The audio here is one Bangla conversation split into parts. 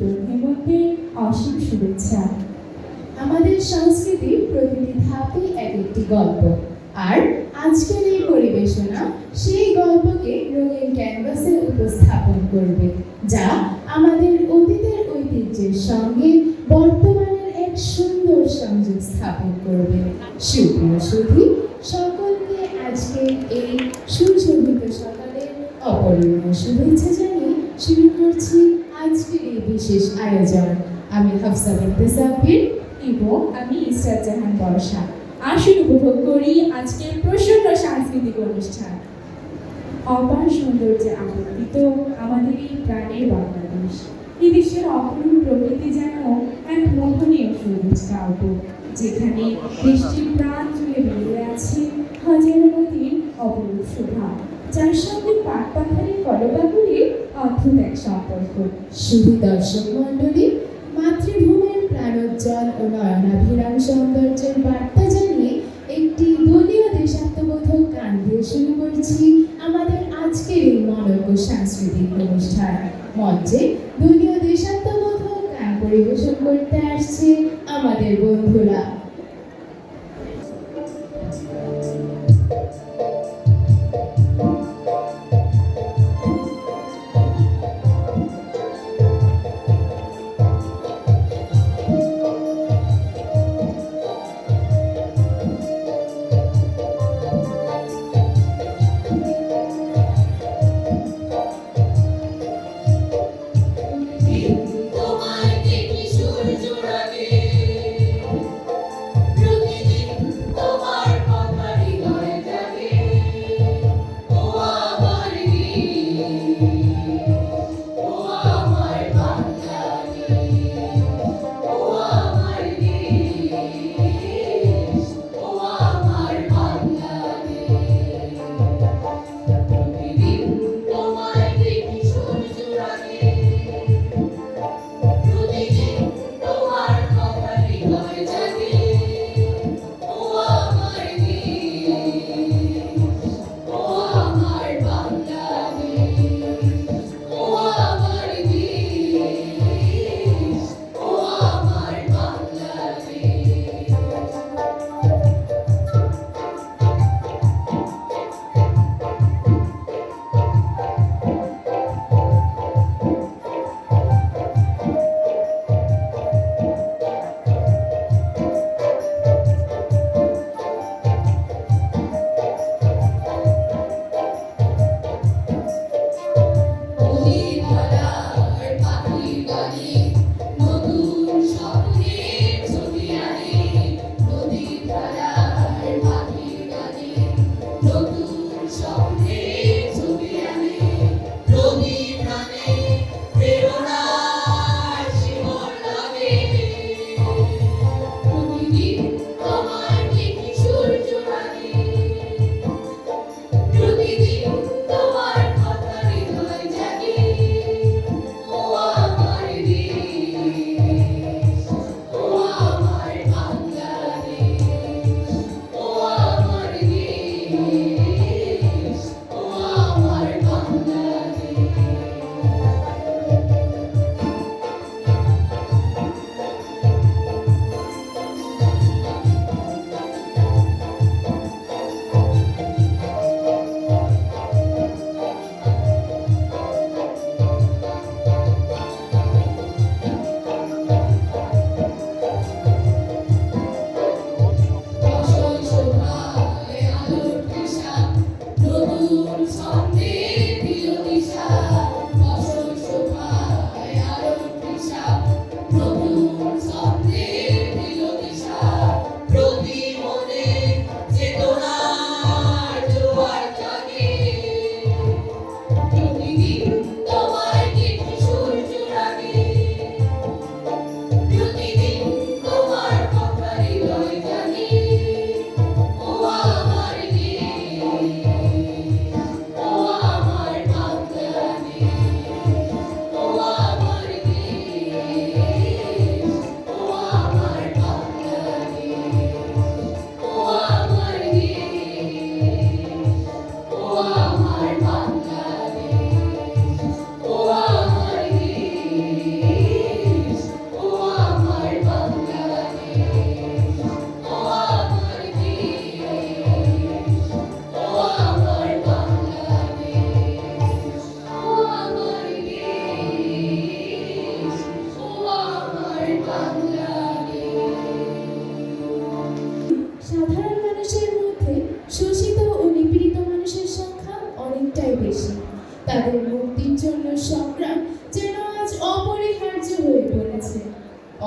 শীতল হেমন্তের অসীম শুভেচ্ছা। আমাদের সংস্কৃতির প্রতিটি ধাপে এক একটি গল্প, আর আজকের এই পরিবেশনা সেই গল্পকে রঙিন ক্যানভাসে উপস্থাপন করবে, যা আমাদের অতীতের ঐতিহ্যের সঙ্গে বর্তমানের এক সুন্দর সংযোগ স্থাপন করবে। সুপ্রিয় সুধী, সকলকে আজকের এই সুশোভিত সকালের অপরিমেয় শুভেচ্ছা জানিয়ে শুরু করছি আজকের এই বিশেষ আয়োজন। আমি হাফসা বিনতে সাব্বির এবং আমি ইসরাত জাহান বর্ষা। আসুন উপভোগ করি আজকের প্রসন্ন সাংস্কৃতিক অনুষ্ঠান। অপার সৌন্দর্যে আবর্তিত আমাদের এই প্রাণের বাংলাদেশ। এই দেশের অপরূপ প্রকৃতি যেন এক মোহনীয় সবুজ কাব্য, যেখানে দেশটির প্রাণ জুড়ে বেরিয়ে আছে হাজারো নদীর অপরূপ শোভা, যার সঙ্গে পাট পাহাড়ের কলবাগুলির অদ্ভুত এক সম্পর্ক। শুধু দর্শক মণ্ডলী, মাতৃভূমির প্রাণোজ্জ্বল ও নয়নাভিরাম সৌন্দর্যের বার্তা জানিয়ে একটি দলীয় দেশাত্মবোধক গান দিয়ে শুরু করছি আমাদের আজকের এই মনোজ্ঞ সাংস্কৃতিক অনুষ্ঠান। মঞ্চে দলীয় দেশাত্মবোধক গান পরিবেশন করতে আসছে আমাদের বন্ধুরা।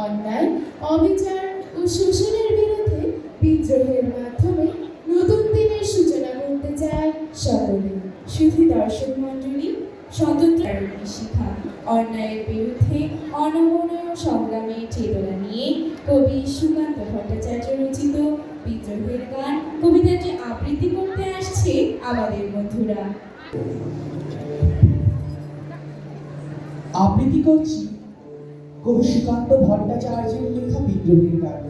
অন্যায়, অবিচার ও শোষণের বিরুদ্ধে বিদ্রোহের মাধ্যমে নতুন দিনের সূচনা করতে চায় সকলে। শুধু দর্শক মণ্ডলী, স্বতন্ত্র শিক্ষা, অন্যায়ের বিরুদ্ধে অনবনয় সংগ্রামের চেতনা নিয়ে কবি সুকান্ত ভট্টাচার্য রচিত বিদ্রোহের গান কবিতাটি আবৃত্তি করতে আসছে আমাদের বন্ধুরা। আবৃত্তি করছি কবি সুকান্ত ভট্টাচার্যের লেখা বিদ্রোহের গান।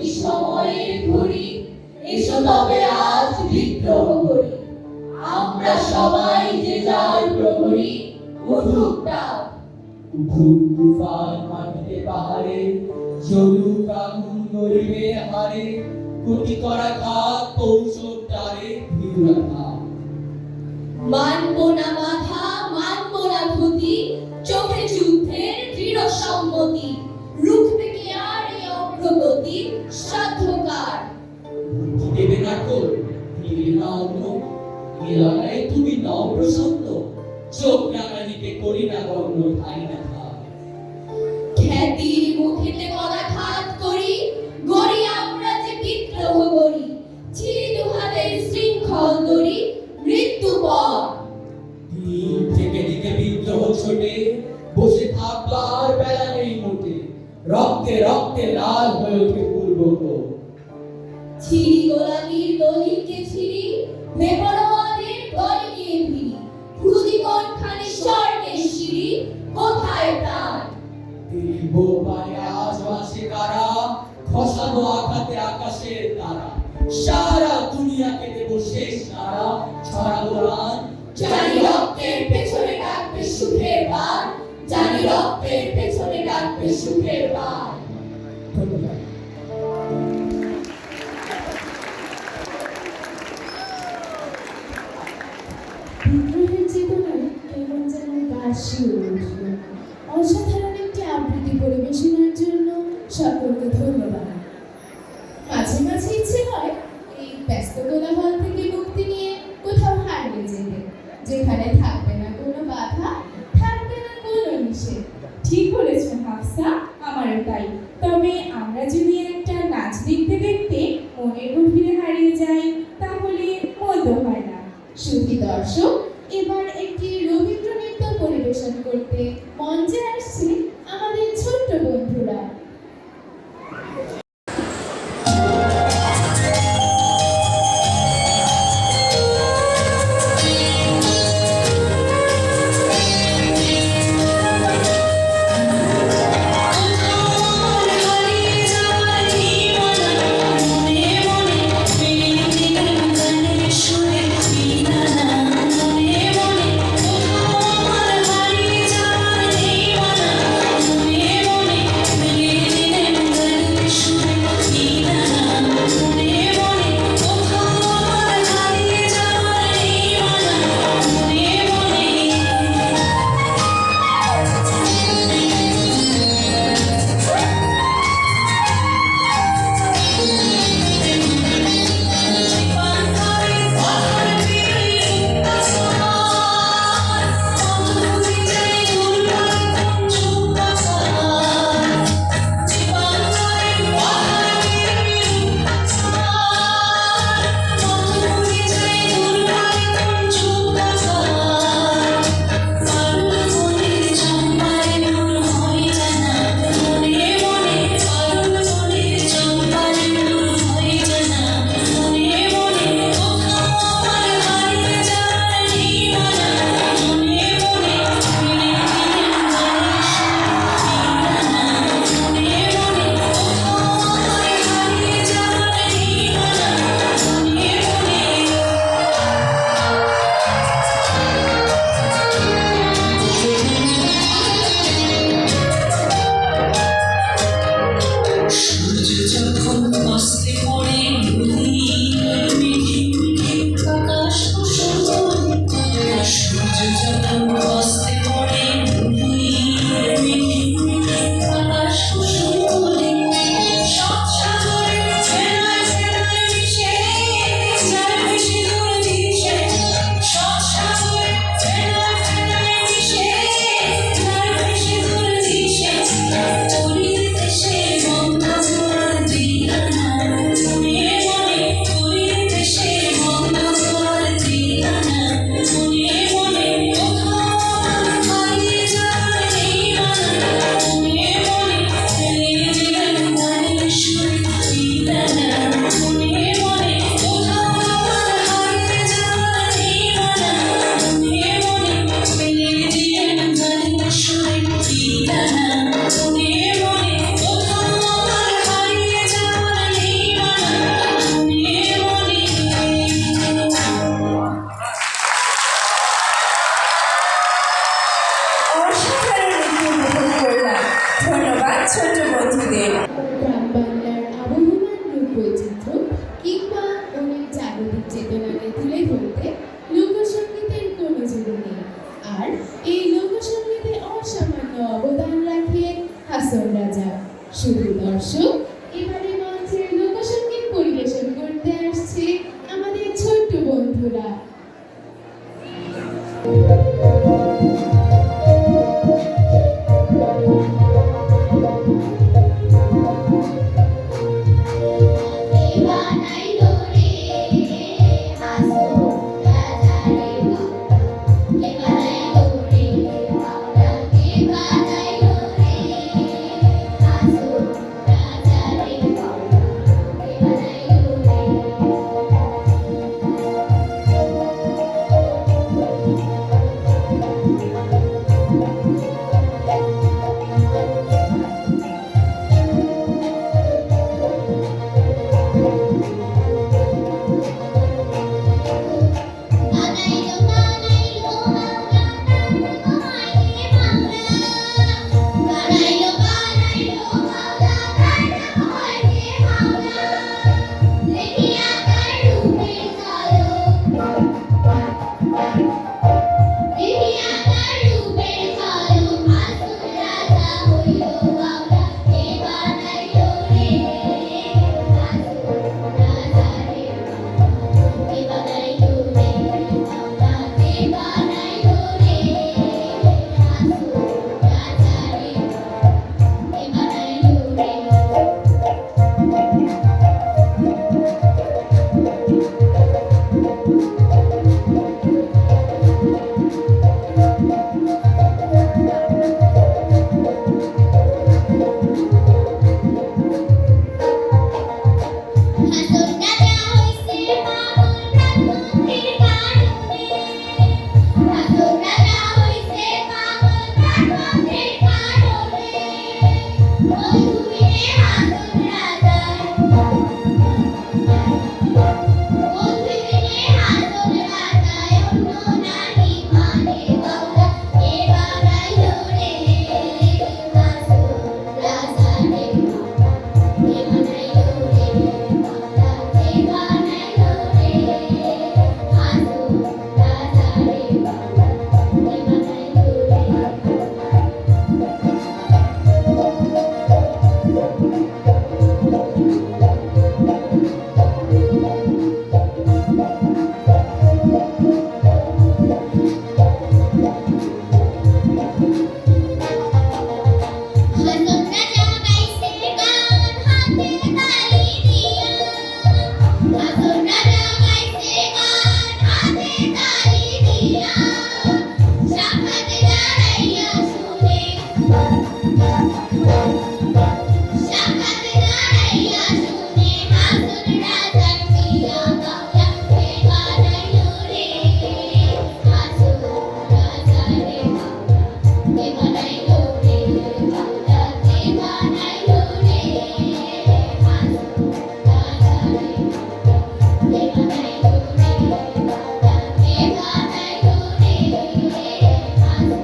কি সময়ের ঘড়ি, এসো তবে আজ বিদ্রোহ করি। আমরা সবাই যে যার প্রহরী, উঠুক ডাক। উঠুক তুফান মাটিতে পাহাড়ে, চলুক আগুন গরিবে হারে, কোটি করা ঘাত কৌশল টারে ধীরা থাক। মানব না বাধা, মানব না ক্ষতি, চোখে যুদ্ধের দৃঢ় সম্মতি। রুখবে কি আর এই অগ্রগতি, সাধ্যকার। বুদ্ধি দেবে না তো, দিবে না অন্য, এ লড়াই তুমি নাও প্রসন্ন, চোখ রাঙানিকে করি না গণ্য ঠাই না থাক। খ্যাতির মুখেতে পদাঘাত করি, গড়ি আমরা যে বিদ্রোহ করি। ছিঁড়ি দুহাতের শৃঙ্খল দড়ি, মৃত্যু পর। দিন থেকে দিকে বিদ্রোহ ছোটে, বসে থাকবার বেলা নেই মোটে, রক্তে রক্তে লাল হয়ে ওঠে পূর্বকোণ। ছিঁড়ি গোলামীর দলিলকে ছিঁড়ি, বেপরোয়াদের দলে নিয়ে ভিড়ি। খুদি কোনখানে স্বর্গের সিঁড়ি, কোথায় প্রাণ? দিব্য পায়ে আজ আসে কারা, খসানো আঘাতে আকাশের তারা, সারা দুনিয়াকে দেব শেষ নারা, ছড়াবো গান। জানি রক্তের পেছনে ডাকবে সুখের বান, জানি রক্তের পেছনে ডাকবে সুখের বান। ধন্যবাদ। বিদ্রোহের চেতনায় কেমন যেন বাসি উঠে উঠল। অসাধারণ একটি আবৃত্তি পরিবেশনার জন্য সকলকে ধন্যবাদ। মাঝে মাঝে ইচ্ছে হয় এই ব্যস্ত কোলাহল থেকে মুক্তি নিয়ে কোথাও হারিয়ে যেতে, যেখানে থাকবে না কোনো বাধা, থাকবে না কোনো নিষেধ। ঠিক বলেছেন হাফসা, আমারও তাই। তবে আমরা যদি একটা নাচ দেখতে দেখতে মনের গভীরে হারিয়ে যাই, তাহলে মন্দ হয় না। শুধু দর্শক, এবার একটি রবীন্দ্র নৃত্য পরিবেশন করতে মঞ্চে আসছে আমাদের ছোট্ট বন্ধুরা। ছোট বন্ধুদের। গ্রাম বাংলার আবহমান রূপ বৈচিত্র্য কিংবা অনেক জাগতিক চেতনাকে তুলে ধরতে লোকসঙ্গীতের কোনো জুড়ি নেই। আর এই লোকসঙ্গীতে অসামান্য অবদান রাখে হাসন রাজা। শুধু দর্শক, এবারে মঞ্চে লোকসঙ্গীত পরিবেশন করতে আসছে আমাদের ছোট্ট বন্ধুরা। বানাইলো রে হাসন রাজা রে কে বানাইলো রে বাংলা কে বানাইলো রে হাসন রাজা রে কে বানাইলো রে বানাইলো বানাইলো বাংলা বানাইলো বানাইলো বাংলা কান্না হয় রে বাংলা দেখিয়া তার রূপের ঝলক দেখিয়া তার রূপের ঝলক হাসন রাজা হইল বাংলা কে বানাইলো রে হাসন রাজা রে কে বানাইলো রে বাংলা কে বানাইলো রে হাসন রাজা রে কে বানাইলো রে হাসন রাজা হইছে পাগল প্রাণমন্ত্রীর কারণে হাসন রাজা হইছে পাগল প্রাণমন্ত্রীর কারণে বন্ধু বিনে হাসন রাজার বন্ধু বিনে হাসন রাজায় অন্য নাহি মানে বাংলা কে বানাইলো রে হাসন রাজা রে কে বানাইলো রে বাংলা কে বানাইলো রে হাসন রাজা রে কে বানাইলো রে হাসন রাজা গাইছে গান হাতে তালি দিয়া হাসন রাজা গাইছে গান হাতে তালি দিয়া সাক্ষাতে দাঁড়াইয়া শুনে সাক্ষাতে দাঁড়াইয়া শুনে হাসন রাজার প্রিয়া বাংলা কে বানাইলো রে হাসন রাজা রে কে বানাইলো রে বাংলা কে বানাইলো রে হাসন রাজা রে কে বানাইলো রে বাংলা কে বানাইলো রে হাসন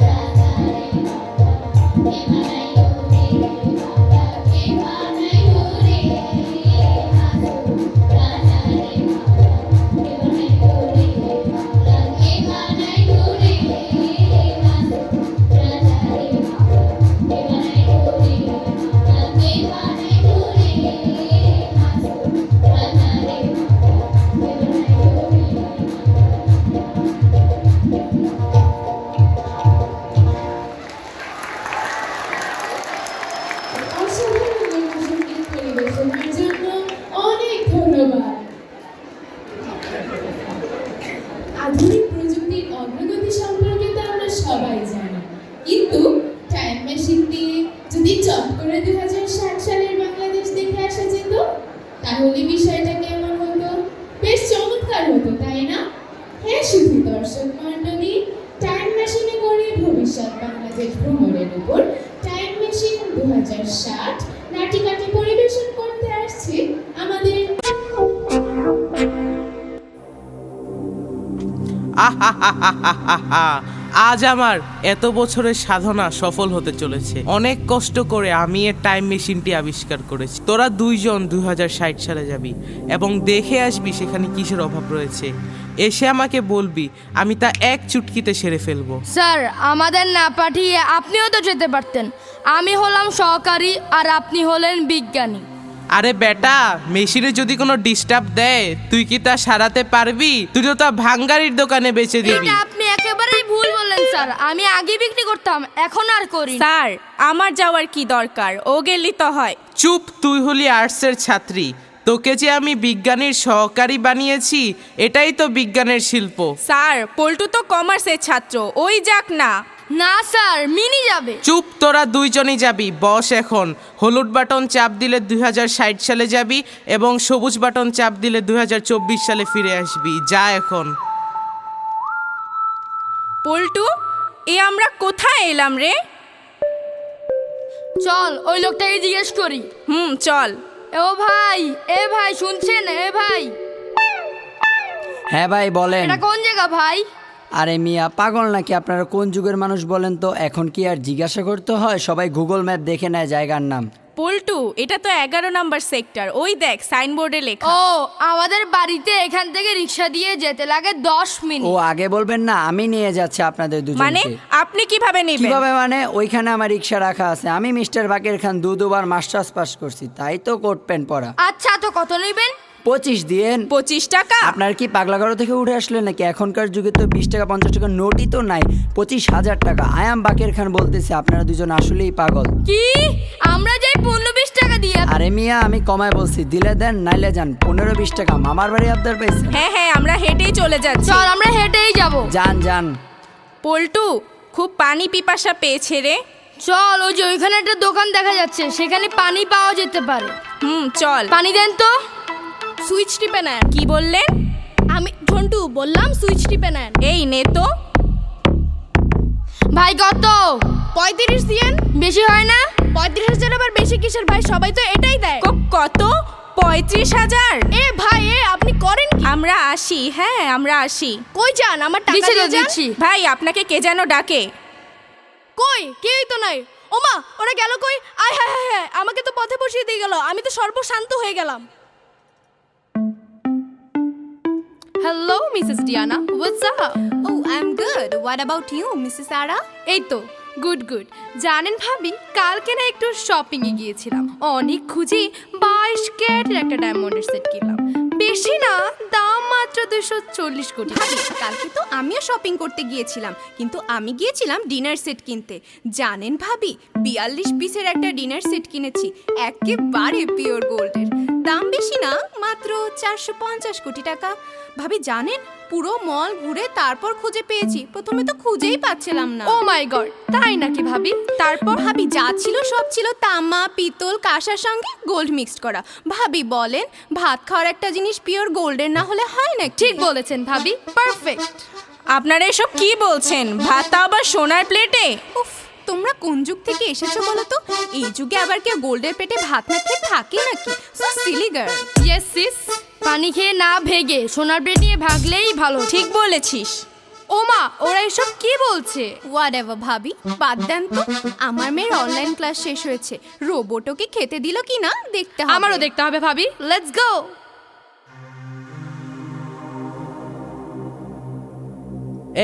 রাজা রে কে বানাইলো রে বাংলা কে বানাইলো রে হাসন রাজা রে কে বানাইলো রে বাংলা কে বানাইলো রে হাসন রাজা রে কে বানাইলো রে বাংলা কে বানাইলো রে হাসন রাজা রে কে অসাধারণ লোকসঙ্গীত পরিবেশনের জন্য অনেক ধন্যবাদ। আধুনিক প্রযুক্তির অগ্রগতি সম্পর্কে তো আমরা সবাই জানি, কিন্তু টাইম মেশিন দিয়ে যদি চট করে 2060 সালের বাংলাদেশ দেখে আসা যেত, তাহলে বিষয়টা কেমন হতো? বেশ চমৎকার হতো, তাই না? হ্যাঁ, শুধু দর্শক মণ্ডলী, টাইম মেশিনে করে ভবিষ্যৎ বাংলাদেশ ভ্রমণের উপর টাইম মেশিন 2060 নাটিকাটি পরিবেশন করতে আসছে আমাদের আজ আমার এত বছরের সাধনা সফল হতে চলেছে। অনেক কষ্ট করে আমি এর টাইম মেশিনটি আবিষ্কার করেছি। তোরা দুইজন 2060 সালে যাবি এবং দেখে আসবি সেখানে কিসের অভাব রয়েছে। এসে আমাকে বলবি, আমি তা এক চুটকিতে সেরে ফেলবো। স্যার, আমাদের না পাঠিয়ে আপনিও তো যেতে পারতেন। আমি হলাম সহকারী আর আপনি হলেন বিজ্ঞানী। আরে বেটা, মেশিনে যদি কোনো ডিস্টার্ব দেয় তুই কি তা সারাতে পারবি? তুই তো তা ভাঙ্গারির দোকানে বেচে দিবি। এটা আপনি একেবারেই ভুল বললেন স্যার। আমি আগে বিক্রি করতাম, এখন আর করি না। স্যার, আমার যাওয়ার কি দরকার? ও গেলি তো হয়। চুপ, তুই হলি আর্টসের ছাত্রী। তোকে যে আমি বিজ্ঞানীর সহকারী বানিয়েছি, এটাই তো বিজ্ঞানের শিল্প। স্যার, পল্টু তো কমার্সের ছাত্র, ওই যাক না। না স্যার, মিনি যাবে। চুপ, তোরা দুইজনই যাবি। বস এখন। হলুদ বাটন চাপ দিলে 2060 সালে যাবি এবং সবুজ বাটন চাপ দিলে 2024 সালে ফিরে আসবি। যা এখন। পল্টু, এ আমরা কোথায় এলাম রে? চল ওই লোকটাকে জিজ্ঞেস করি। চল। এ ভাই শুনছেন? ভাই, হ্যাঁ ভাই বলেন। এটা কোন জায়গা ভাই? আরে মিয়া পাগল নাকি আপনারা? কোন যুগের মানুষ বলেন তো? এখন কি আর জিজ্ঞাসা করতে হয়? সবাই গুগল ম্যাপ দেখে নেয় জায়গার নাম। পল্টু, এটা তো 11 নম্বর সেক্টর। ওই দেখ সাইনবোর্ডে লেখা। ও, আমাদের বাড়িতে এখান থেকে রিক্সা দিয়ে যেতে লাগে 10 ও মিনিট। আগে বলবেন না, আমি নিয়ে যাচ্ছি আপনাদের মানে দুজনকে। আপনি কিভাবে নেবেন? কিভাবে মানে? ওইখানে আমার রিক্সা রাখা আছে। আমি মিস্টার বাকের খান দুবার মাস্টার্স পাস করছি, তাই তো কোট প্যান্ট পরা। আচ্ছা, তো কত নেবেন? 25 দিয়েন। 25 টাকা? আপনার কি পাগলাগারো থেকে উঠে আসলেন নাকি? এখনকার যুগে তো 20 টাকা 50 টাকা নোটই তো নাই। 25,000 টাকা। আই এম বাকের খান বলতেছি, আপনারা দুজন আসলেই পাগল। কি? আমরা যাই 15-20 টাকা দিয়ে। আরে মিয়া, আমি কমায় বলছি, দিলে দেন নাইলে যান। 15-20 টাকা মামার বাড়ি আবদার পাইছেন। হ্যাঁ, আমরা হেঁটেই চলে যাচ্ছি। চল, আমরা হেঁটেই যাব। যান। পল্টু, খুব পানি পিপাসা পেয়েছে রে। চল, ওই যে ওইখানে একটা দোকান দেখা যাচ্ছে, সেখানে পানি পাওয়া যেতে পারে। চল। পানি দেন তো। সুইচ টিপে নেন। কি বললেন? আমি ঝন্টু বললাম সুইচ টিপে নেন। এই নে তো। ভাই কত? 35 দিয়েন। বেশি হয় না? 35,000 আবার বেশি কিসের ভাই? সবাই তো এটাই দেয়। কত? 35,000? ভাই আপনি করেন কি? আমরা আসি। হ্যাঁ, আমরা আসি। কই যান? আমার টাকা দিয়ে যান। ভাই, আপনাকে কে যেন ডাকে। কই? কেউই তো নাই। ওমা, ওরা গেল কই? আয় হায় হায় হায়, আমাকে তো পথে বসিয়ে দিয়ে গেল। আমি তো সর্বশান্ত হয়ে গেলাম। Hello, Mrs. Diana. What's up? Oh, I'm good. What about you, Mrs. Sarah? এই তো গুড। জানেন ভাবি, কালকে না একটু শপিং এ গিয়েছিলাম। অনেক খুঁজে 22 ক্যারেটের একটা ডায়মন্ডের সেট কিনলাম। বেশি না, দাম মাত্র 240 কোটি। ভাবি, কালকে তো আমিও শপিং করতে গিয়েছিলাম, কিন্তু আমি গিয়েছিলাম ডিনার সেট কিনতে। জানেন ভাবি, 42 পিসের একটা ডিনার সেট কিনেছি, একেবারে পিওর গোল্ডের। দাম বেশি না, মাত্র 450 কোটি টাকা। ভাবি জানেন, পুরো মল ঘুরে তারপর খুঁজে পেয়েছি। প্রথমে তো খুঁজেই পাচ্ছিলাম না। ও মাই গড, তাই নাকি ভাবি? তারপর ভাবি যা ছিল সব ছিল তামা, পিতল, কাঁসার সঙ্গে গোল্ড মিক্সড করা। ভাবি বলেন, ভাত খাওয়ার একটা জিনিস পিওর গোল্ডের না হলে হয় না? ঠিক বলেছেন ভাবি, পারফেক্ট। আপনারা এসব কি বলছেন? ভাত আবার সোনার প্লেটে? উফ, তোমরা কোন যুগ থেকে এসেছো বলো তো? এই যুগে আবার কেউ গোল্ডের পেটে ভাত না খেয়ে থাকে নাকি? So silly girl. Yes sis, পানি খেয়ে না ভেগে সোনার প্লেট নিয়ে ভাগলেই ভালো। ঠিক বলেছিস। ওমা, ওরা এসব কি বলছে? হোয়াটএভার ভাবি, বাদ দেন তো। আমার মেয়ের অনলাইন ক্লাস শেষ হয়েছে, রোবট ওকে খেতে দিল কি না দেখতে হবে। আমারও দেখতে হবে ভাবি, লেটস গো।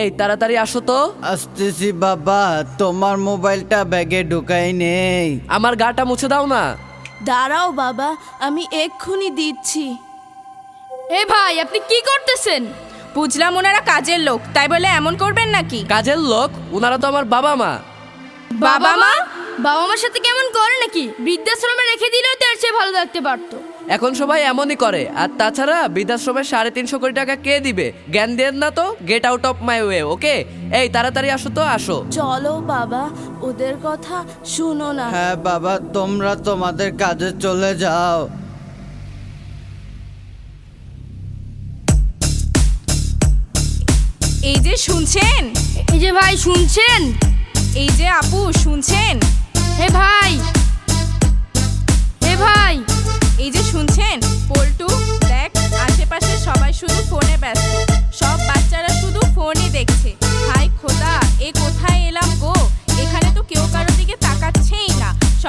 এই তাড়াতাড়ি আসো তো। আসতেছি বাবা, তোমার মোবাইলটা ব্যাগে ঢুকাই নেই। আমার গাটা মুছে দাও না। দাঁড়াও বাবা, আমি এক্ষুনি দিচ্ছি। ভাই, আপনি কি করতেছেন? বুঝলাম ওনারা কাজের লোক, তাই বলে এমন করবেন নাকি? কাজের লোক? ওনারা তো আমার বাবা মা। বাবা মা? বাবা মার সাথে কেমন করে নাকি? বৃদ্ধাশ্রমে রেখে দিলেও তার চেয়ে ভালো থাকতে পারতো। এখন সবাই এমনই করে। আর তাছাড়া বৃদ্ধাশ্রমে 350 কোটি টাকা কে দিবে? জ্ঞান দেন না তো। Get out of my way, okay? এই তাড়াতাড়ি আসো তো, আসো। চলো বাবা, ওদের কথা শুনো না। হ্যাঁ বাবা, তোমরা তোমাদের কাজে চলে যাও। এই যে শুনছেন? এই যে ভাই শুনছেন? এই যে আপু শুনছেন? ভাই, ভাই, এই যে শুনছেন? পল্টু দেখ, আশেপাশে সবাই শুধু ফোনে ব্যস্ত। সব বাচ্চারা শুধু ফোনই দেখছে। হাই খোদা, এ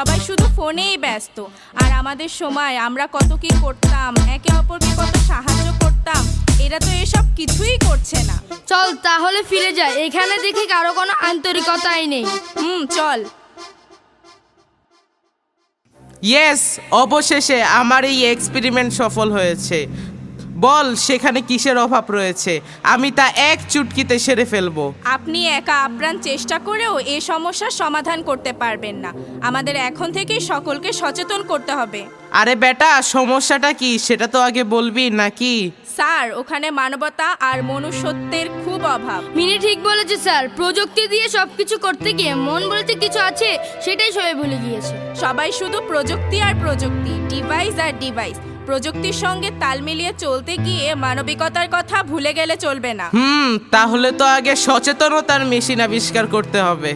সবাই শুধু ফোনেই ব্যস্ত। আর আমাদের সময় আমরা কত কি করতাম, একে অপরকে কত সাহায্য করতাম, এরা তো এসব কিছুই করছে না। চল তাহলে ফিরে যাই, এখানে দেখি কারো কোনো আন্তরিকতাই নেই। চল। ইয়েস, অবশেষে আমার এই এক্সপেরিমেন্ট সফল হয়েছে। বল সেখানে কিসের অভাব রয়েছে, আমি তা এক চুটকিতে সেরে ফেলবো। আপনি একা আপ্রাণ চেষ্টা করেও এই সমস্যার সমাধান করতে পারবেন না। আমাদের এখন থেকেই সকলকে সচেতন করতে হবে। আরে বেটা, সমস্যাটা কি সেটা তো আগে বলবি নাকি? স্যার, ওখানে মানবতা আর মনুষ্যত্বের খুব অভাব। মিনি ঠিক বলেছে স্যার, প্রযুক্তি দিয়ে সবকিছু করতে গিয়ে মন বলতে কিছু আছে, সেটাই সবাই ভুলে গিয়েছে। সবাই শুধু প্রযুক্তি আর প্রযুক্তি, ডিভাইস আর ডিভাইস। প্রযুক্তির সঙ্গে তাল মিলিয়ে চলতে গিয়ে মানবিকতার কথা ভুলে গেলে চলবে না। তাহলে তো আগে সচেতনতার মেশিন আবিষ্কার করতে হবে।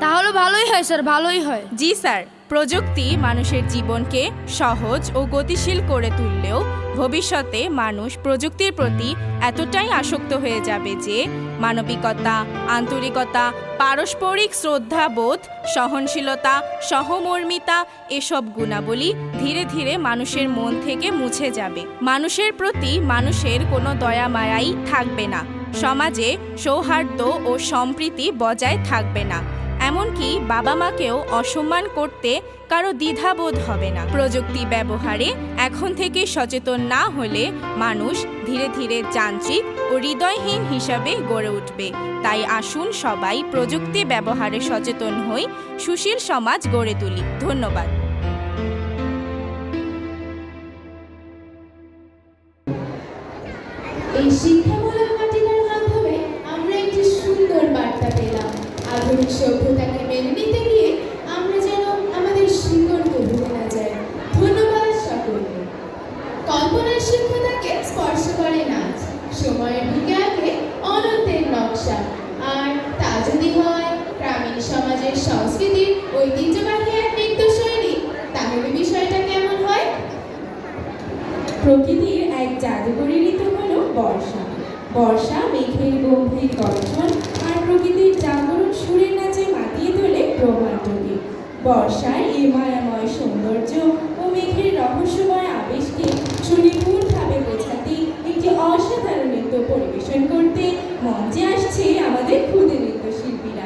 তাহলে ভালোই হয় স্যার, ভালোই হয়। জি স্যার, প্রযুক্তি মানুষের জীবনকে সহজ ও গতিশীল করে তুললেও ভবিষ্যতে মানুষ প্রযুক্তির প্রতি এতটাই আসক্ত হয়ে যাবে যে মানবিকতা, আন্তরিকতা, পারস্পরিক শ্রদ্ধাবোধ, সহনশীলতা, সহমর্মিতা এসব গুণাবলী ধীরে ধীরে মানুষের মন থেকে মুছে যাবে। মানুষের প্রতি মানুষের কোনো দয়া মায়াই থাকবে না। সমাজে সৌহার্দ্য ও সম্প্রীতি বজায় থাকবে না। এমনকি বাবা মাকেও অসম্মান করতে কারো দ্বিধাবোধ হবে না। প্রযুক্তি ব্যবহারে এখন থেকে সচেতন না হলে মানুষ ধীরে ধীরে যান্ত্রিক ও হৃদয়হীন হিসাবে গড়ে উঠবে। তাই আসুন সবাই প্রযুক্তি ব্যবহারে সচেতন হই, সুশীল সমাজ গড়ে তুলি। ধন্যবাদ। এই শিক্ষামূলক নাটিকার মাধ্যমে আমরা একটি সুন্দর বার্তা পেলাম। আধুনিক সভ্যতাকে মেনে নিতে গিয়ে আমরা যেন আমাদের শিকড়কে ভুলে না যাই। ধন্যবাদ সকলকে। কল্পনার শিক্ষতাকে স্পর্শ করে নাচ, সময়ের ঢুকে আঁকে অনন্তের নকশা। আর তা যদি হয় গ্রামীণ সমাজের সংস্কৃতির ঐতিহ্যবাহী এক নৃত্যশৈলী, তাহলে বিষয়টা কেমন হয়? প্রকৃতির এক জাদুকরী ঋতু হলো বর্ষা। বর্ষা মেঘের গম্ভীর গর্জন আর প্রকৃতির জাগরণ সুরের নাচে মাতিয়ে তোলে ব্রহ্মাণ্ডকে। বর্ষায় এই মায়াময় সৌন্দর্য ও মেঘের রহস্যময় আবেশকে সুনিপুণভাবে বোঝাতে একটি অসাধারণ নৃত্য পরিবেশন করতে মঞ্চে আসছে আমাদের ক্ষুদে নৃত্যশিল্পীরা।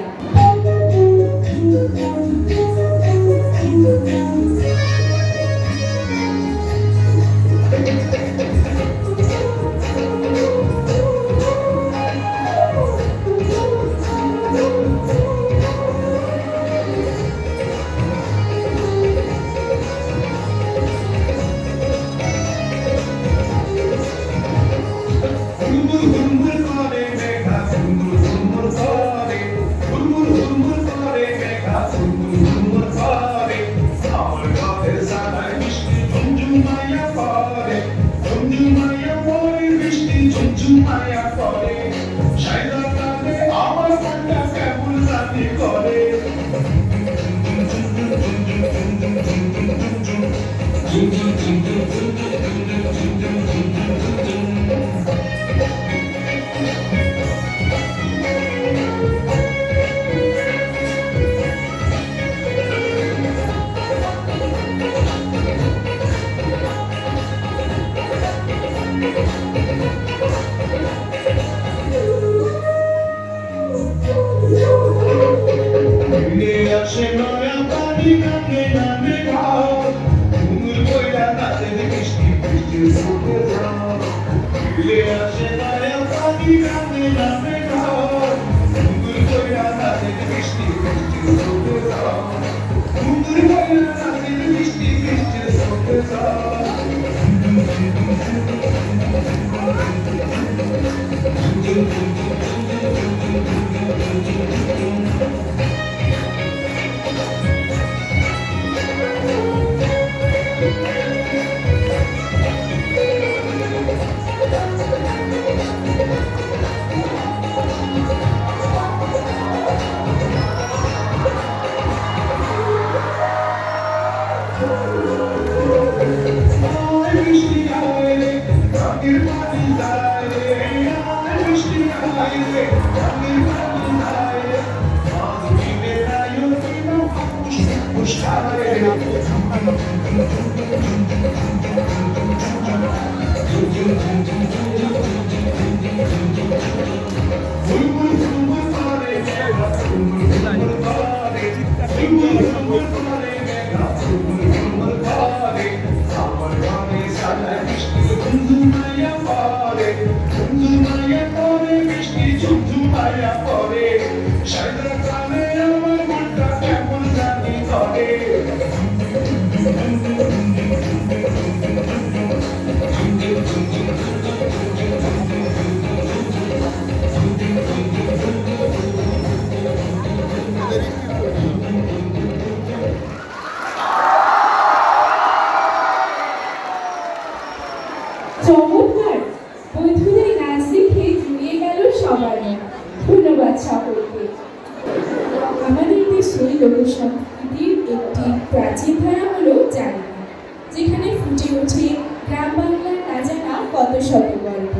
আমাদের দেশে লোকসংস্কৃতির একটি প্রাচীন ধারা হলো জারিগান, যেখানে ফুটে ওঠে গ্রাম বাংলার না জানা কত শত গল্প।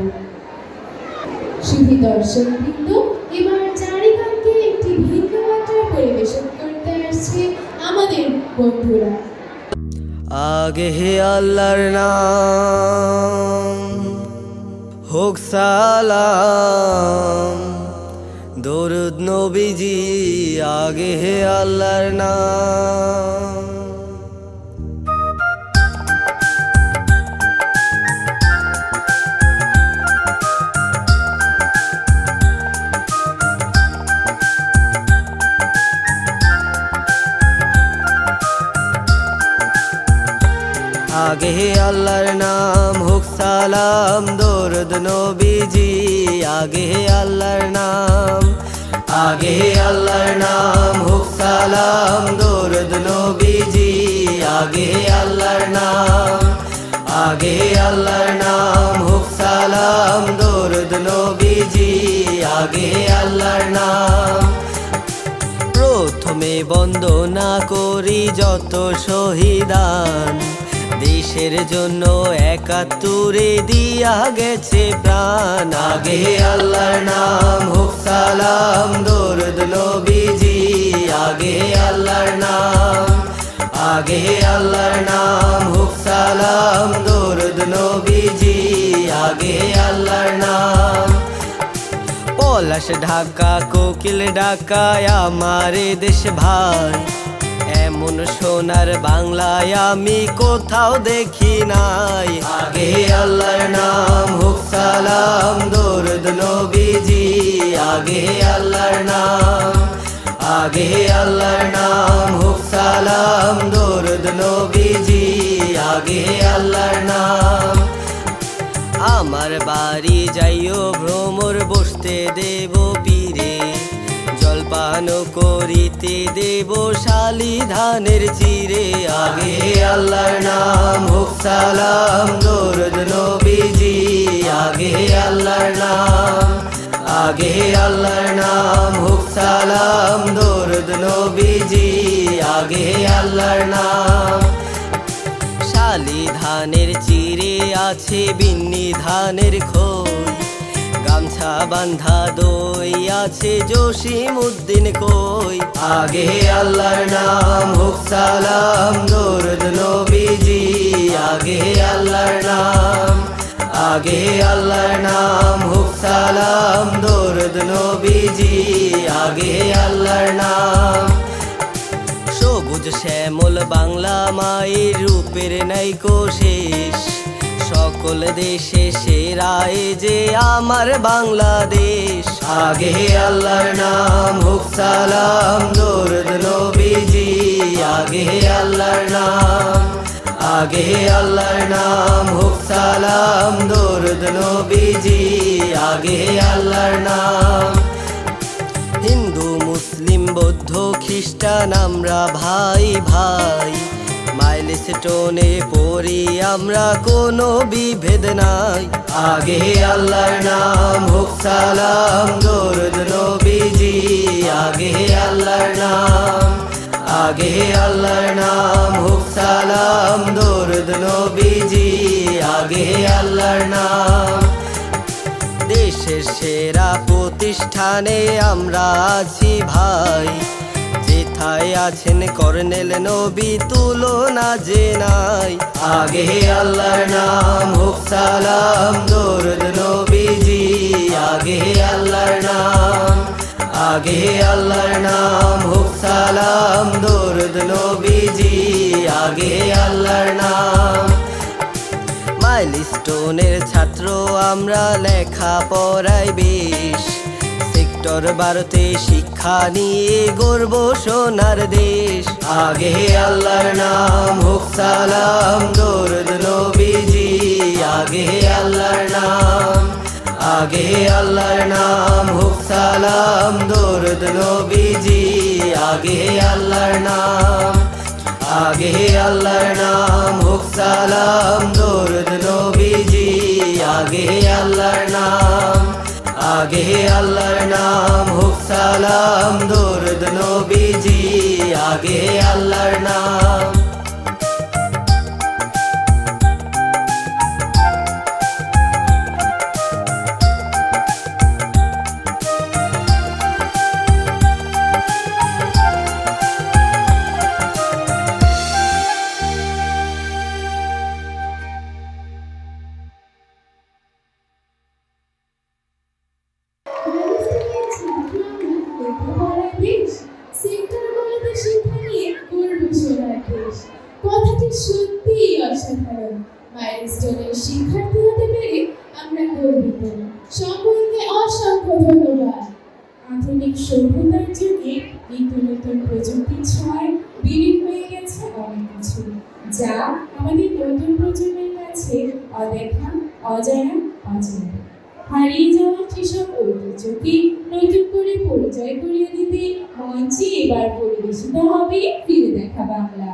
শুধু দর্শকবৃন্দ, এবার জারিগানকে একটি ভিন্ন মাত্রায় পরিবেশন করতে আসছে আমাদের বন্ধুরা। আগে হে আল্লাহর নাম হোক সালাম, দরুদ নবীজি আগে হে আল্লাহর নাম। আগে হে আল্লাহর নাম হোক সালাম, দরুদ নবীজি আগে হে আল্লাহর নাম। আগে হে আল্লাহর নাম হোক সালাম, দরুদ নবীজি আগে হে আল্লাহর নাম। আগে হে আল্লাহর নাম হোক সালাম, দরুদ নবীজি আগে হে আল্লাহর নাম। প্রথমে বন্দনা করি যত শহীদান, দেশের জন্য ৭১ দিয়া গেছে প্রাণ। আগে আল্লাহর নাম হোক সালাম, দরুদ নবীজি আগে আল্লাহর নাম। আগে আল্লাহর নাম হোক সালাম, দরুদ নবীজি আগে আল্লাহর নাম। পলাশ ঢাকা কোকিল ঢাকায় আমারে দেশ ভাই, এমন সোনার বাংলায় আমি কোথাও দেখি নাই। আগে আল্লাহর নাম হোক সালাম, দরুদ নবীজি আগে আল্লাহর নাম। আগে আল্লাহর নাম হোক সালাম, দরুদ নবীজি আগে আল্লাহর নাম। আমার বাড়ি যাইও ভ্রমর, বসতে দেব পীরে, জলপান করিতে দেব শালি ধানের চিরে। আগে আল্লাহর নাম হোক সালাম, দরুদ নবীজি আগে আল্লাহর নাম। আগে আল্লাহর নাম হোক সালাম, দরুদ নবীজি আগে আল্লাহর নাম। শালি ধানের চিরে আছে বিন্নি ধানের খই, গামছা বান্ধা দই আছে জসিম উদ্দিন কই। আগে আল্লাহর নাম হোক সালাম, দরুদ নবীজি আগে আল্লাহর নাম। আগে আল্লাহর নাম হোক সালাম, দরুদ নবীজি আগে আল্লাহর নাম। সবুজ শ্যামল বাংলা মায়ের রূপের নাইকো শেষ, সকল দেশে সেরা এ যে আমার বাংলাদেশ। আগে আল্লাহর নাম হোক সালাম, দরুদ নবীজি আগে আল্লাহর নাম। আগে আল্লাহর নাম হোক সালাম, দরুদ নবীজি আগে আল্লাহর নাম। হিন্দু মুসলিম বৌদ্ধ খ্রিস্টান আমরা ভাই ভাই, মাইলস্টোনে পড়ি আমরা কোনো বিভেদ নাই। আগে আল্লাহর নাম হোক সালাম, দরুদ নবীজি আগে আল্লাহর নাম। আগে আল্লাহর নাম হোক সালাম, দরুদ নবীজি আগে আল্লাহর নাম। দেশের সেরা প্রতিষ্ঠানে আমরা আছি ভাই, যেথায় আছেন কর্নেল নবী তুলনা যে নাই। আগে আল্লাহর নাম হোক সালাম, দরুদ নবীজি আগে আল্লাহর নাম। আগে আল্লাহর নাম হোক সালাম, দরুদ নবীজি আগে আল্লাহর নাম। মাইলস্টোনের ছাত্র আমরা, লেখা পড়াই বেশ, সেক্টর 12তে শিক্ষা নিয়ে গর্ব সোনার দেশ। আগে আল্লাহর নাম হোক সালাম, দরুদ নবীজি আগে আল্লাহর নাম। আগে আল্লাহর নাম হোক সালাম, দরুদ নবীজি আগে আল্লাহর নাম। আগে আল্লাহর নাম হোক সালাম, দরুদ নবীজি আগে আল্লাহর নাম। আগে আল্লাহর নাম হোক সালাম দরুদ নবীজি আগে আল্লাহর নাম কথাটি সত্যিই অসাধারণ। মাইলস্টোনের শিক্ষার্থী হতে পেরে আমরা গর্বিত। সকলকে অসংখ্য ধন্যবাদ। আধুনিক সভ্যতার যুগে নিত্য নতুন প্রযুক্তির ছোঁয়ায় বিলীন হয়ে গেছে অনেক কিছু, যা আমাদের নতুন প্রজন্মের কাছে অদেখা, অজানা, অচেনা। হারিয়ে যাওয়া সেসব ঐতিহ্যকে নতুন করে পরিচয় করিয়ে দিতে মঞ্চে এবার পরিবেশিত হবে ফিরে দেখা বাংলা।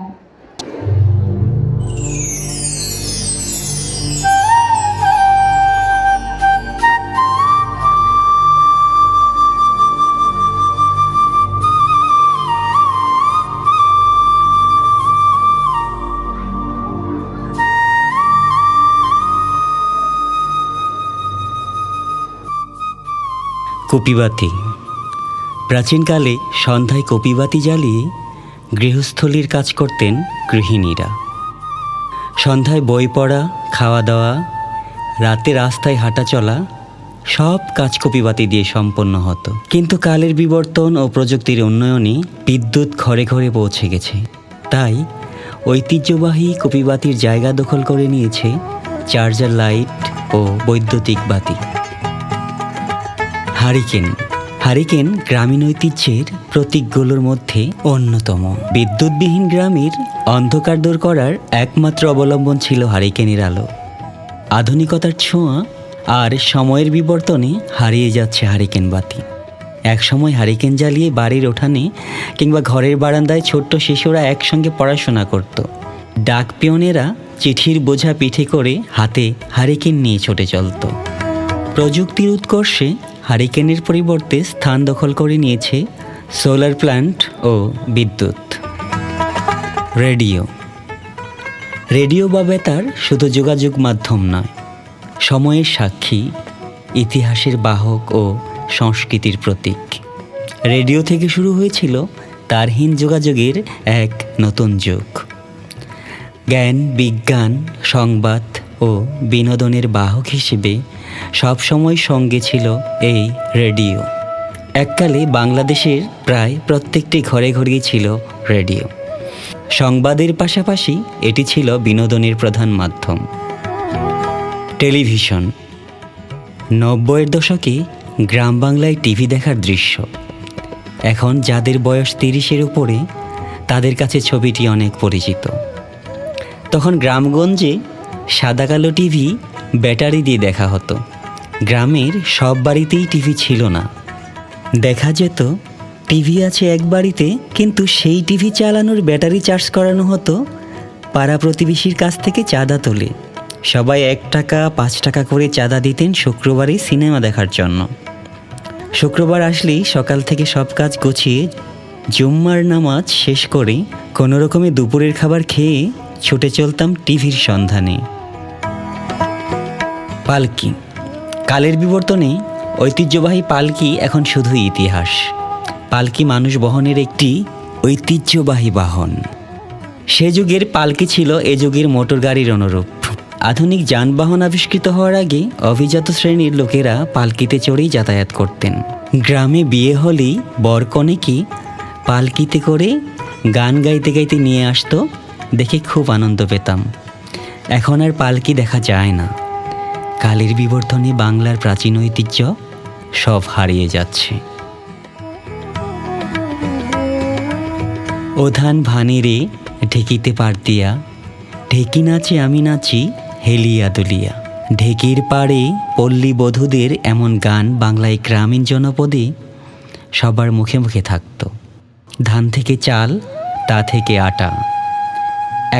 কপিবাতি। প্রাচীনকালে সন্ধ্যায় কপিবাতি জ্বালিয়ে গৃহস্থলীর কাজ করতেন গৃহিণীরা। সন্ধ্যায় বই পড়া, খাওয়া দাওয়া, রাতে রাস্তায় হাঁটা চলা সব কাজ কপিবাতি দিয়ে সম্পন্ন হতো। কিন্তু কালের বিবর্তন ও প্রযুক্তির উন্নয়নে বিদ্যুৎ ঘরে ঘরে পৌঁছে গেছে। তাই ঐতিহ্যবাহী কপিবাতির জায়গা দখল করে নিয়েছে চার্জার লাইট ও বৈদ্যুতিক বাতি। হারিকেন গ্রামীণ ঐতিহ্যের প্রতীকগুলোর মধ্যে অন্যতম। বিদ্যুৎবিহীন গ্রামের অন্ধকার দূর করার একমাত্র অবলম্বন ছিল হারিকেনের আলো। আধুনিকতার ছোঁয়া আর সময়ের বিবর্তনে হারিয়ে যাচ্ছে হারিকেন বাতি। একসময় হারিকেন জ্বালিয়ে বাড়ির উঠানে কিংবা ঘরের বারান্দায় ছোট্ট শিশুরা একসঙ্গে পড়াশোনা করত। ডাক পিয়নেরা চিঠির বোঝা পিঠে করে হাতে হারিকেন নিয়ে ছুটে চলত। প্রযুক্তির উৎকর্ষে হারিকেনের পরিবর্তে স্থান দখল করে নিয়েছে সোলার প্ল্যান্ট ও বিদ্যুৎ। রেডিও বা বেতার শুধু যোগাযোগ মাধ্যম নয়, সময়ের সাক্ষী, ইতিহাসের বাহক ও সংস্কৃতির প্রতীক। রেডিও থেকে শুরু হয়েছিল তারহীন যোগাযোগের এক নতুন যুগ। জ্ঞান, বিজ্ঞান, সংবাদ ও বিনোদনের বাহক হিসেবে সবসময় সঙ্গে ছিল এই রেডিও। এককালে বাংলাদেশের প্রায় প্রত্যেকটি ঘরে ঘরেই ছিল রেডিও। সংবাদের পাশাপাশি এটি ছিল বিনোদনের প্রধান মাধ্যম। টেলিভিশন। 90-এর দশকে গ্রাম বাংলায় টিভি দেখার দৃশ্য। এখন যাদের বয়স 30-এর উপরে তাদের কাছে ছবিটি অনেক পরিচিত। তখন গ্রামগঞ্জে সাদা কালো টিভি ব্যাটারি দিয়ে দেখা হতো। গ্রামের সব বাড়িতেই টিভি ছিল না। দেখা যেত টিভি আছে এক বাড়িতে, কিন্তু সেই টিভি চালানোর ব্যাটারি চার্জ করানো হতো পাড়া প্রতিবেশীর কাছ থেকে চাঁদা তুলে। সবাই 1 টাকা 5 টাকা করে চাঁদা দিতেন শুক্রবারে সিনেমা দেখার জন্য। শুক্রবার আসলেই সকাল থেকে সব কাজ গুছিয়ে জুম্মার নামাজ শেষ করে কোনো রকমে দুপুরের খাবার খেয়ে ছুটে চলতাম টিভির সন্ধানে। পালকি। কালের বিবর্তনে ঐতিহ্যবাহী পালকি এখন শুধুই ইতিহাস। পালকি মানুষ বহনের একটি ঐতিহ্যবাহী বাহন। সে যুগের পালকি ছিল এ যুগের মোটর গাড়ির অনুরূপ। আধুনিক যানবাহন আবিষ্কৃত হওয়ার আগে অভিজাত শ্রেণীর লোকেরা পালকিতে চড়েই যাতায়াত করতেন। গ্রামে বিয়ে হলেই বরকনেকে পালকিতে করে গান গাইতে গাইতে নিয়ে আসতো, দেখে খুব আনন্দ পেতাম। এখন আর পালকি দেখা যায় না। কালের বিবর্তনে বাংলার প্রাচীন ঐতিহ্য সব হারিয়ে যাচ্ছে। ওধান ভানিরে ঢেকিতে পার দিয়া, ঢেকি নাচে আমি নাচি হেলিয়া দুলিয়া। ঢেকির পাড়ে পল্লী বধূদের এমন গান বাংলায় গ্রামীণ জনপদে সবার মুখে মুখে থাকত। ধান থেকে চাল, তা থেকে আটা।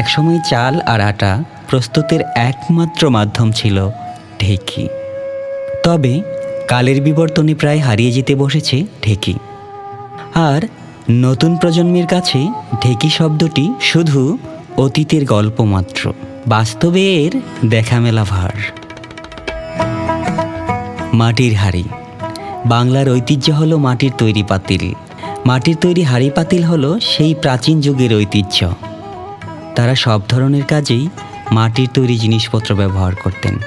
একসময় চাল আর আটা প্রস্তুতের একমাত্র মাধ্যম ছিল ঢেকি। তবে কালের বিবর্তনে প্রায় হারিয়ে যেতে বসেছে ঢেকি। আর নতুন প্রজন্মের কাছে ঢেকি শব্দটি শুধু অতীতের গল্প মাত্র, বাস্তবে এর দেখা মেলা ভার। মাটির হাঁড়ি। বাংলার ঐতিহ্য হলো মাটির তৈরি পাতিল। মাটির তৈরি হাঁড়ি পাতিল হলো সেই প্রাচীন যুগের ঐতিহ্য। তারা সব ধরনের কাজেই মাটির তৈরি জিনিসপত্র ব্যবহার করতেন।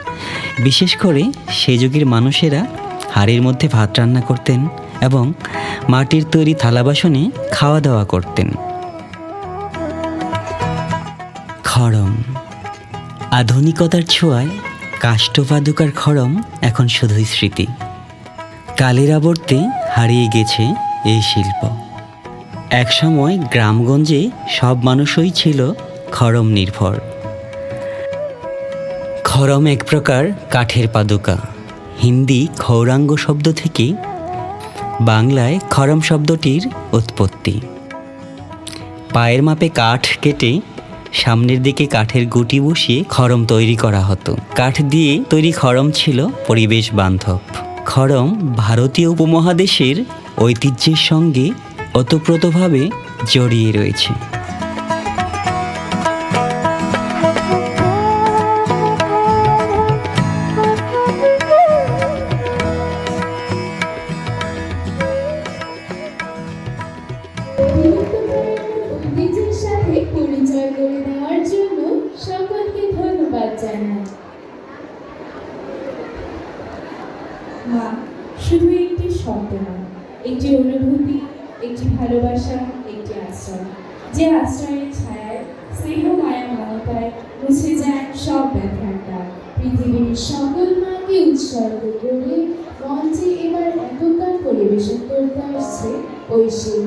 বিশেষ করে সে যুগের মানুষেরা হাঁড়ির মধ্যে ভাত রান্না করতেন এবং মাটির তৈরি থালা বাসনে খাওয়া দাওয়া করতেন। খড়ম। আধুনিকতার ছোঁয়ায় কাষ্ঠপাদুকার খড়ম এখন শুধুই স্মৃতি। কালের আবর্তে হারিয়ে গেছে এই শিল্প। একসময় গ্রামগঞ্জে সব মানুষই ছিল খড়ম নির্ভর। খড়ম এক প্রকার কাঠের পাদুকা। হিন্দি খৌরাঙ্গ শব্দ থেকে বাংলায় খড়ম শব্দটির উৎপত্তি। পায়ের মাপে কাঠ কেটে সামনের দিকে কাঠের গুটি বসিয়ে খড়ম তৈরি করা হতো। কাঠ দিয়ে তৈরি খড়ম ছিল পরিবেশ বান্ধব। খড়ম ভারতীয় উপমহাদেশের ঐতিহ্যের সঙ্গে ওতপ্রোতভাবে জড়িয়ে রয়েছে। ঐতিহ্যের সাথে পরিচয় করে দেওয়ার জন্য সকলকে ধন্যবাদ জানাই। মা শুধু একটি শব্দ নয়, একটি অনুভূতি, একটি ভালোবাসা, একটি আশ্রয়। যে আশ্রয়ের ছায়ায় স্নেহ মায়া মমতায় মুছে যায় সব ব্যথার দাগ। পৃথিবীর সকল মাকে উৎসর্গ করে মঞ্চে এবার একক গান পরিবেশন করতে আসছে ঐশী।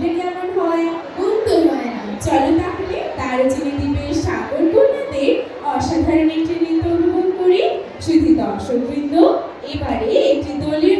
শুনতে কেমন হয়? মন্দ হয় না। চলো তাহলে দারুচিনি দ্বীপের সাগর কন্যাদের অসাধারণ একটি নৃত্য উপভোগ করি। শুধু দর্শকবৃন্দ, এবারে একটি দলীয়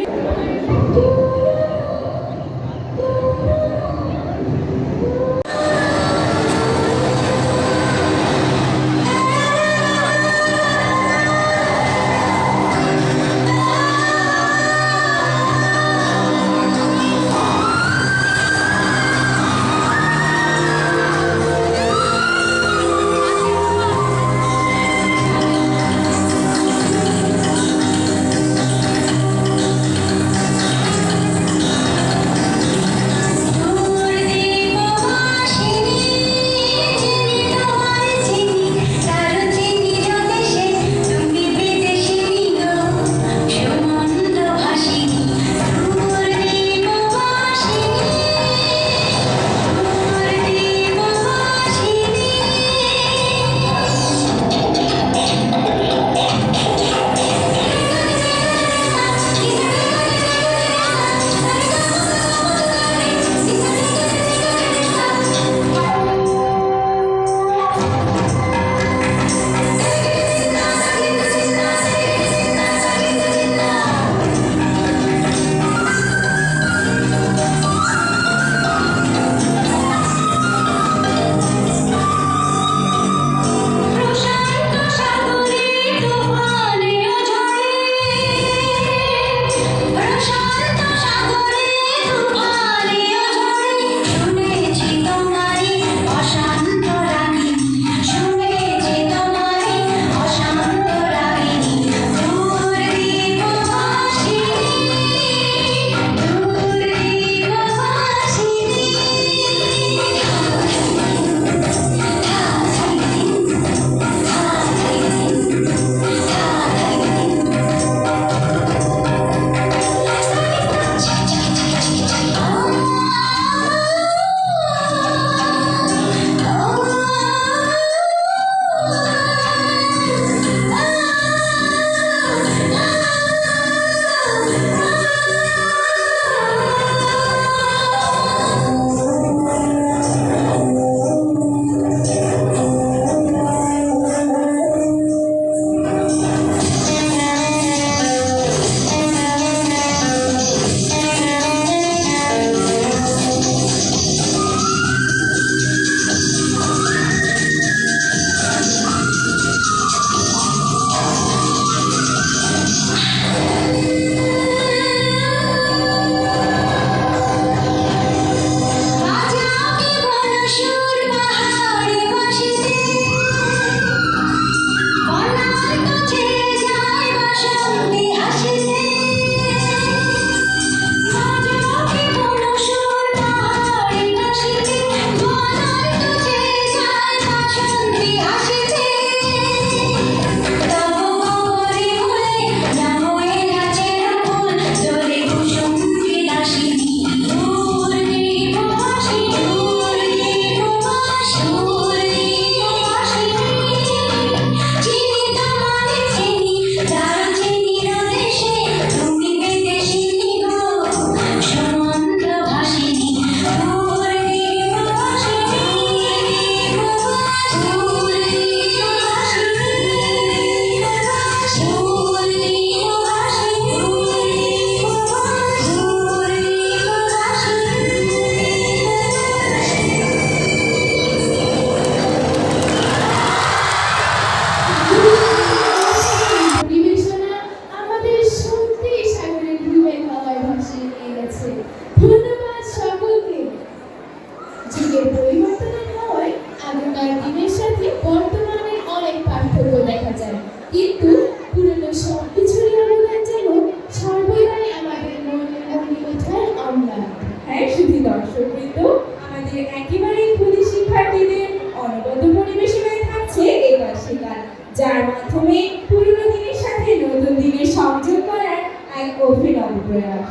যার মাধ্যমে পুরনো দিনের সাথে নতুন দিনের সংযোগ করার এক অভিনব প্রয়াস।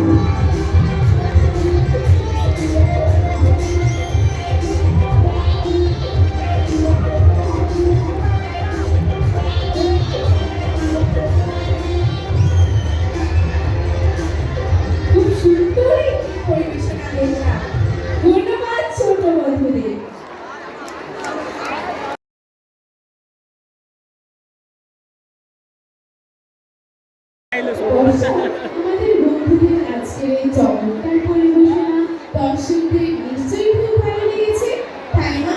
খুব সুন্দর একটি পরিবেশনা দেখলাম। ধন্যবাদ ছোট বন্ধুদের। আমাদের বন্ধুদের আজকের এই চমৎকার পরিবেশনা দর্শকদের নিশ্চয়ই খুব ভালো লেগেছে, তাই না?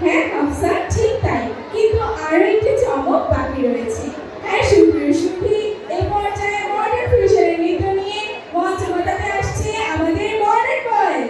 হ্যাঁ আফসার, ঠিক তাই, কিন্তু আরো একটি চমক বাকি রয়েছে। হ্যাঁ সুপ্রিয় সুধী, এই পর্যায়ে মডার্ন ফিউশনের নৃত্য নিয়ে মঞ্চ মাতাতে আসছে আমাদের মডার্ন বয়েজ।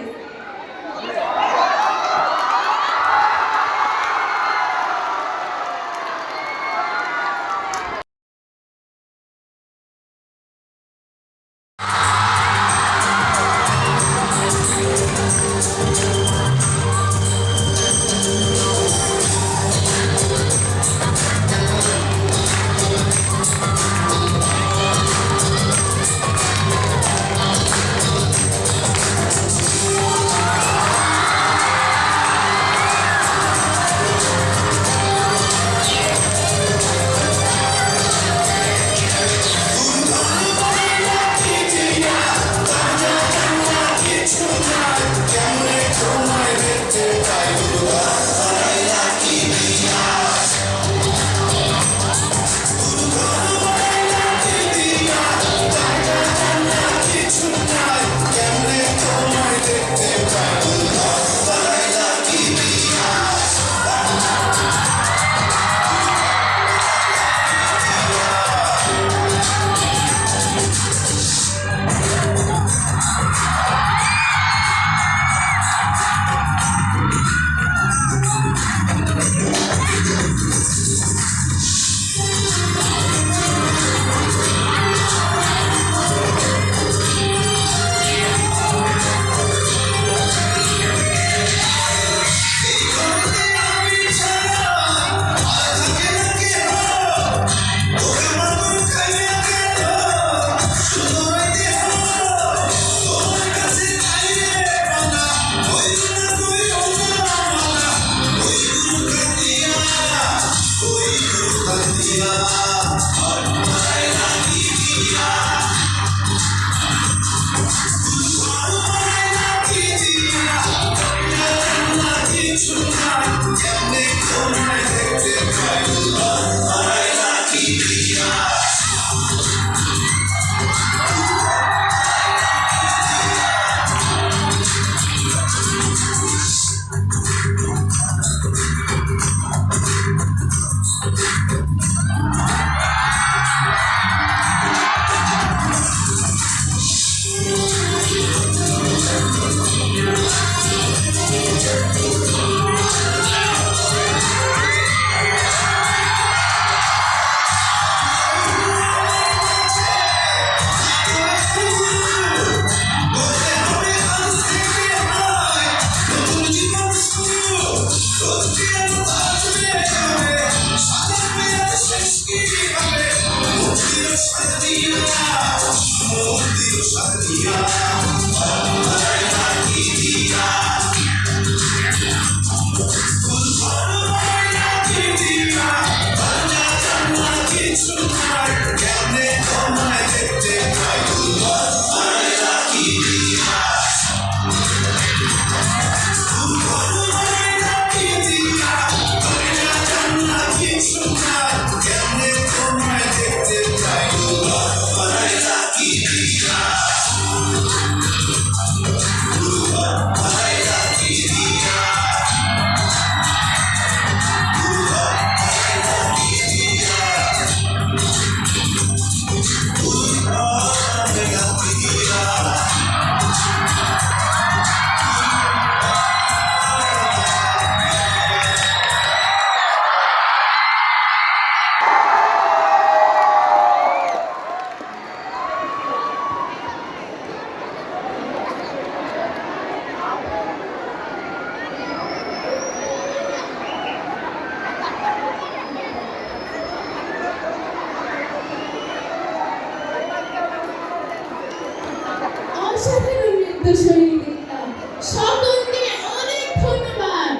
নৃত্যশৈলী দেখলাম। সকলকে অনেক ধন্যবাদ।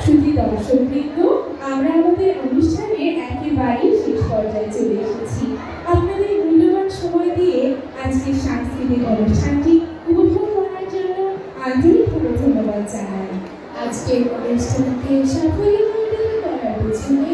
শুধু দর্শকবৃন্দ, আমরা আমাদের অনুষ্ঠানের একেবারেই শেষ পর্যায়ে চলে এসেছি। আপনাদের মূল্যবান সময় দিয়ে আজকের সাংস্কৃতিক অনুষ্ঠানটি উপভোগ করার জন্য আন্তরিকভাবে ধন্যবাদ জানাই। আজকের অনুষ্ঠানকে সাফল্যমণ্ডিত করার পেছনে